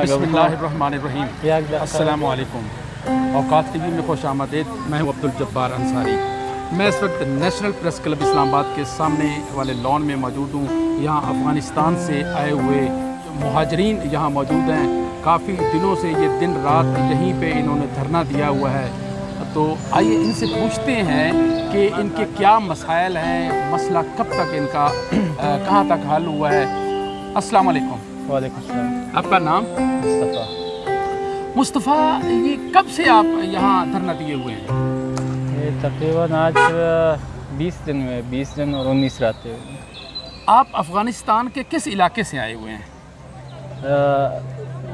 बिस्मिल्लाहिर्रहमानिर्रहीम। अस्सलामु अलैकुम। औकात टीवी में खुश आमदीद। मैं हूँ अब्दुल जब्बार अंसारी। मैं इस वक्त नेशनल प्रेस क्लब इस्लामाबाद के सामने वाले लॉन में मौजूद हूँ। यहाँ अफ़गानिस्तान से आए हुए मुहाजिरीन यहाँ मौजूद हैं। काफ़ी दिनों से ये दिन रात यहीं पे इन्होंने धरना दिया हुआ है। तो आइए इनसे पूछते हैं कि इनके क्या मसाइल हैं, मसला कब तक इनका कहाँ तक हल हुआ है। अस्सलाम वालेकुम। वालेकुम सलाम। आपका नाम? मुस्तफ़ा, ये कब से आप यहाँ धरना दिए हुए हैं? ये तकरीबन आज 20 दिन हुए, 20 दिन और 19 रातें हुई। आप अफ़गानिस्तान के किस इलाके से आए हुए हैं?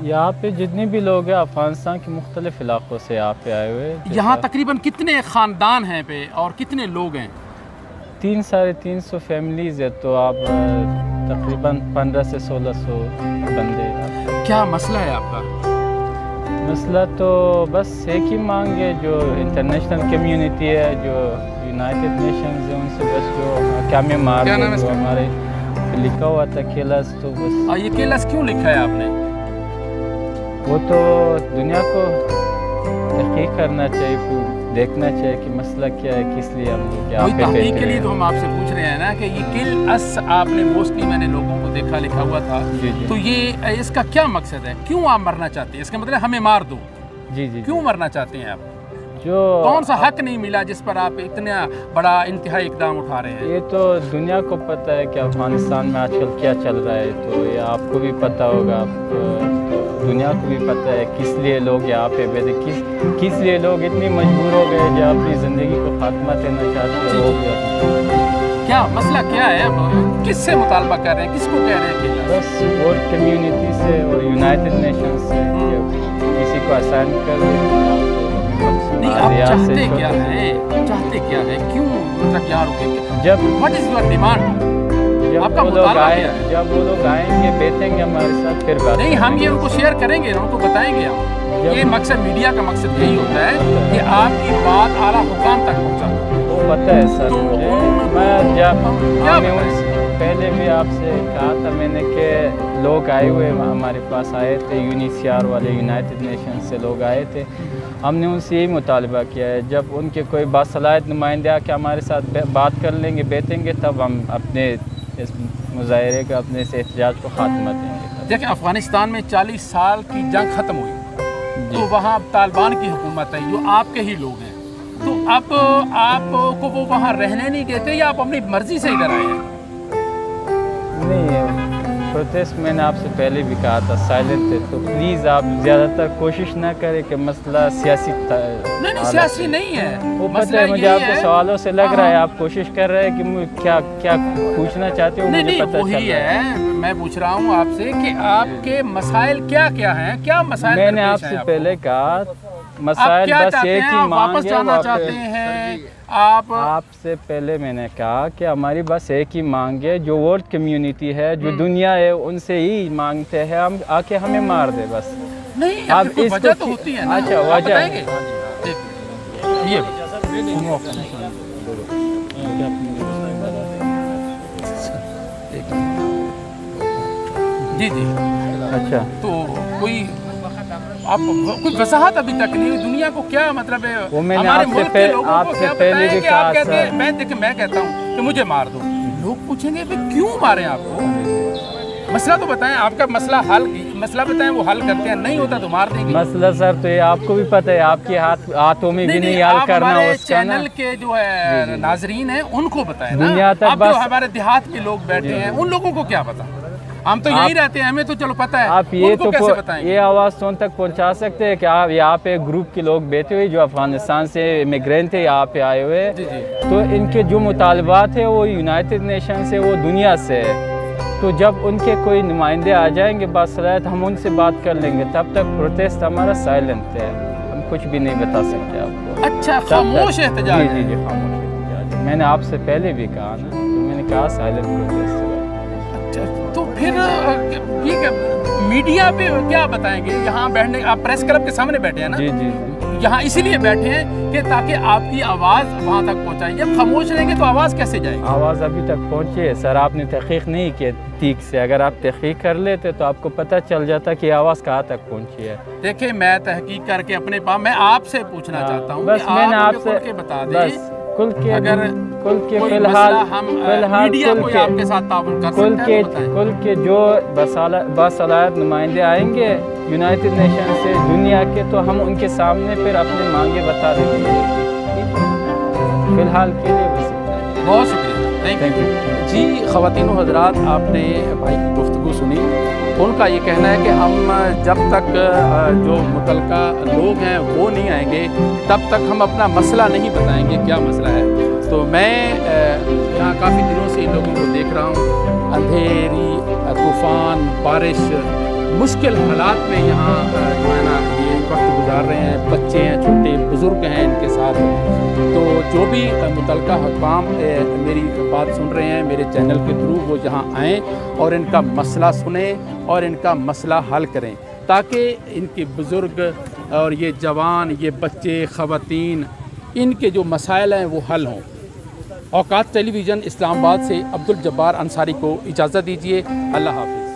यहाँ पे जितने भी लोग हैं अफ़गानिस्तान के मुख्तलिफ़ इलाक़ों से यहाँ पे आए हुए हैं। यहाँ तकरीबन कितने ख़ानदान हैं पे और कितने लोग हैं? 300-350 फैमिलीज़ है, तो आप तकरीबन 1500 से 1600 बंदे। क्या मसला है आपका? मसला तो बस एक ही मांग है, जो इंटरनेशनल कम्युनिटी है, जो यूनाइटेड नेशंस है, उनसे बस जो हकाम मार जो हमारे लिखा हुआ था केलस, तो बस। ये केलस क्यों लिखा है आपने? वो तो दुनिया को तहकीक करना चाहिए, देखना चाहिए कि मसला क्या है, किस लिए हम लोग यहाँ पे तहकीक के लिए तो हम आपसे पूछ रहे हैं ना कि ये किल अस आपने मोस्टली मैंने लोगों को देखा लिखा हुआ था। जी। तो ये इसका क्या मकसद है? क्यों आप मरना चाहते हैं? इसका मतलब हमें मार दो। जी। क्यों मरना चाहते हैं आप? जो कौन सा हक नहीं मिला जिस पर आप इतना बड़ा इंतहाई इकदाम उठा रहे हैं? ये तो दुनिया को पता है कि अफगानिस्तान में आजकल क्या चल रहा है, तो ये आपको भी पता होगा, तो दुनिया को भी पता है किस लिए लोग यहाँ पे बैठे, किस लिए लोग इतने मजबूर हो गए जो अपनी ज़िंदगी को खात्मा देना चाहते हैं। क्या मसला क्या है? किससे मुतालबा कर रहे हैं, किसको कह रहे हैं? बस वर्ल्ड कम्युनिटी से और यूनाइटेड नेशंस से किसी को असाइन कर नहीं, आप चाहते क्या है? क्यों मतलब क्या रुकेंगे? जब व्हाट इज योर डिमांड? आपका मुतालबा क्या है? जब वो लोग आएंगे बैठेंगे हमारे साथ, फिर बात नहीं, हम ये उनको शेयर करेंगे, उनको बताएंगे हम। ये मकसद मीडिया का मकसद यही होता है कि आपकी बात आला हुकाम तक पहुँचा। वो पता है सर मुझे। मैं जब पहले भी आपसे कहा था मैंने कि लोग आए हुए हमारे पास आए थे, यूनिसीआर वाले यूनाइटेड नेशन से लोग आए थे। हमने उनसे यही मुतालबा किया है, जब उनके कोई बासलाहियत नुमाइंदे आके हमारे साथ बात कर लेंगे, बैठेंगे, तब हम अपने इस मुजाहरे का, अपने इस एहतजाज को खात्मा देंगे। देखिए, अफ़गानिस्तान में 40 साल की जंग ख़त्म हुई, तो वहाँ अब तालिबान की हुकूमत है, जो आपके ही लोग हैं। तो अब आपको वो वहाँ रहने नहीं देते या आप अपनी मर्ज़ी से इधर आए हैं? नहीं, प्रोटेस्ट मैंने आपसे पहले भी कहा था साइलेंट है, तो प्लीज़ आप ज़्यादातर कोशिश ना करें कि मसला सियासी नहीं, सियासी नहीं है। वो पता है मुझे, आपके सवालों से लग रहा है आप कोशिश कर रहे हैं कि क्या पूछना चाहते हो। नहीं, वही है, मैं पूछ रहा हूँ आपसे कि आपके मसाइल क्या क्या हैं, क्या मसाइल? मैंने आपसे पहले कहा मसाइल बस एक ही मांग वापस जाना चाहते हैं आपसे पहले मैंने कहा कि हमारी बस एक ही मांग है, जो वर्ल्ड कम्युनिटी है, जो दुनिया है, उनसे ही मांगते हैं हम आके हमें मार दे बस। नहीं, अब इस वजह तो होती है ना। अच्छा, वजह ये जी। अच्छा, तो कोई आप कुछ वसाहत अभी तक नहीं, दुनिया को क्या मतलब है? वो मैंने हमारे मुल्क के लोगों को क्या पहले भी कहा, आप कहते हैं, मैं कहता हूँ कि मुझे मार दो, लोग पूछेंगे कि क्यों मारें आपको? मसला तो बताएं, आपका मसला बताएं, वो हल करते हैं, नहीं होता तो मार देंगे। मसला सर तो ये आपको भी पता है, आपके हाथों में भी नहीं हल करना हमारे चैनल के जो है नाजरीन हैं उनको बताएं ना। अब जो हमारे देहात के लोग बैठे हैं उन लोगों को क्या पता? हम तो यही रहते हैं, हमें तो चलो पता है। आप ये तो ये आवाज़ तो उन तक पहुंचा सकते हैं कि आप यहाँ पे ग्रुप के लोग बैठे हुए जो अफगानिस्तान से इमिग्रेंट थे, यहाँ पे आए हुए, तो इनके जो मुतालबात है वो यूनाइटेड नेशन से, वो दुनिया से है। तो जब उनके कोई नुमाइंदे आ जाएंगे बासलाहियत, हम उनसे बात कर लेंगे, तब तक प्रोटेस्ट हमारा साइलेंट है, हम कुछ भी नहीं बता सकते आपको। अच्छा, खामोश एहतजाज? जी, खामोश एहतजाज। मैंने आपसे पहले भी कहा ना, तो मैंने कहा साइलेंट प्रोटेस्ट। तो फिर ठीक है, मीडिया पे क्या बताएंगे? यहाँ बैठने, आप प्रेस क्लब के सामने बैठे हैं ना? जी। یہاں اسی لیے بیٹھے ہیں کہ تاکہ آپ کی آواز وہاں تک پہنچائیں گے. خاموش رہیں گے تو آواز کیسے جائے گی؟ آواز ابھی تک پہنچی ہے سر. آپ نے تحقیق نہیں کی ٹھیک سے. اگر آپ تحقیق کر لیتے تو آپ کو پتہ چل جاتا کہ آواز کہاں تک پہنچی ہے. دیکھیں میں تحقیق کر کے اپنے پاس میں آپ سے پوچھنا چاہتا ہوں بس میں نے آپ سے بتا دیں کل کے اگر فی کوئی الحال مسئلہ ہم میڈیا کوئی آپ کے ساتھ تعاون کر سکتے ہیں کل کے جو باصلاحیت نمائندے آئیں گے یونائٹڈ نیشن سے دنیا کے تو ہم ان کے سامنے پھر اپنے مانگے بتا دیں گے. فی الحال کے لیے بس اتنا ہی. بہت شکریہ. Thank you. جی خواتین و حضرات آپ نے بھائی کی گفتگو سنی. ان کا یہ کہنا ہے کہ ہم جب تک جو متعلقہ لوگ ہیں وہ نہیں آئیں گے تب تک ہم اپنا مسئلہ نہیں بتائیں گے کیا مسئلہ ہے. تو میں یہاں کافی دنوں سے ان لوگوں کو دیکھ رہا ہوں. اندھیری طوفان بارش مشکل حالات میں یہاں جو ہے نا یہ وقت گزار رہے ہیں. بچے ہیں چھوٹے بزرگ ہیں ان کے ساتھ. تو جو بھی متعلقہ حکام میری بات سن رہے ہیں میرے چینل کے تھرو وہ یہاں آئیں اور ان کا مسئلہ سنیں اور ان کا مسئلہ حل کریں تاکہ ان کے بزرگ اور یہ جوان یہ بچے خواتین ان کے جو مسائل ہیں وہ حل ہوں. اوقات ٹیلی ویژن اسلام آباد سے عبدالجبار انصاری کو اجازت دیجیے. اللہ حافظ.